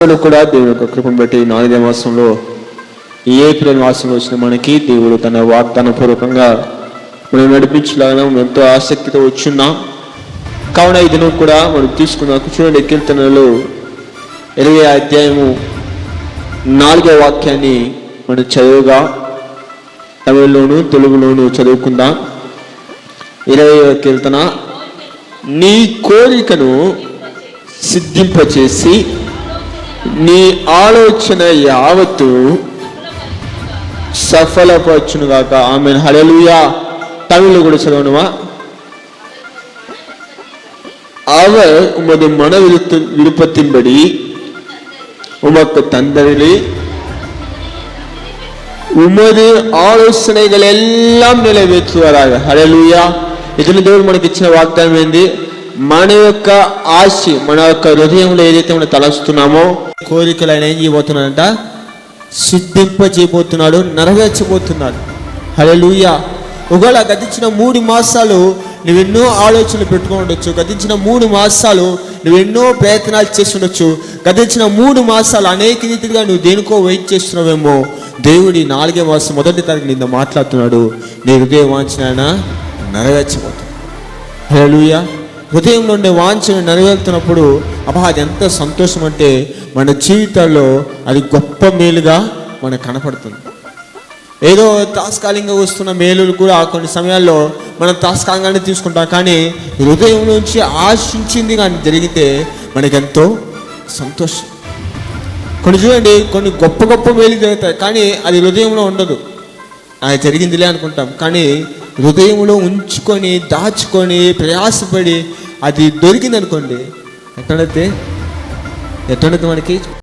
కూడా దేవుని యొక్క కృపను బట్టి 4వ మాసంలో ఈ ఏప్రిల్ మాసంలో వచ్చిన మనకి దేవుడు తన వాగ్దాన పూర్వకంగా మనం నడిపించలాగా ఎంతో ఆసక్తితో వచ్చున్నాం. కావున ఈ దినం కూడా మనం తీసుకున్నాం. చూడండి, కీర్తనలు 20వ అధ్యాయము 4వ వాక్యాన్ని మనం చదువుగా తమిళలోను తెలుగులోను చదువుకుందాం. 20వ కీర్తన, నీ కోరికను సిద్ధింపచేసి నీ ఆలోచన యావత్తు సఫలపరచునుగాక. ఆమేన్, హల్లెలూయా. తమిళ్ కూడా చదవనుమా. அவர் உமது மன விருப்பத்தின்படி உமக்கு தந்தரிலே உமது ఆలోచనలు ఎల్లాం నెరవేర్చువారాగా. హల్లెలూయా. ఇదిని దేవుడు మనకి ఇచ్చిన వాగ్దానం ఏంది? మన యొక్క ఆశ, మన యొక్క హృదయంలో ఏదైతే మనం తలస్తున్నామో కోరికలు ఆయన ఏం చేయబోతున్నాడంట? సిద్ధింప చేయబోతున్నాడు, నెరవేర్చబోతున్నాడు. హల్లెలూయా. ఒకవేళ గతించిన 3 మాసాలు నువ్వెన్నో ఆలోచనలు పెట్టుకుని ఉండొచ్చు. గతించిన 3 మాసాలు నువ్వెన్నో ప్రయత్నాలు చేసి ఉండొచ్చు. గతించిన 3 మాసాలు అనేక రీతిగా నువ్వు దేనికో వెయిట్ చేస్తున్నావేమో. దేవుడి 4వ మాసం 1వ తారీఖు నిన్న మాట్లాడుతున్నాడు. నీ హృదయ వాంఛన నెరవేర్చబోతున్నాడు. హల్లెలూయా. హృదయంలో ఉండే వాంఛను నెరవేరుతున్నప్పుడు అది ఎంత సంతోషం అంటే మన జీవితాల్లో అది గొప్ప మేలుగా మనకు కనపడుతుంది. ఏదో తాత్కాలికంగా వస్తున్న మేలులు కూడా కొన్ని సమయాల్లో మనం తాత్కాలికంగానే తీసుకుంటాం. కానీ హృదయం నుంచి ఆశించింది కానీ జరిగితే మనకెంతో సంతోషం. కొన్ని చూడండి, కొన్ని గొప్ప గొప్ప మేలు జరుగుతాయి కానీ అది హృదయంలో ఉండదు. అది జరిగిందిలే అనుకుంటాం. కానీ హృదయంలో ఉంచుకొని దాచుకొని ప్రయాసపడి అది దొరికింది అనుకోండి, ఎట్లుండద్ది మనకి.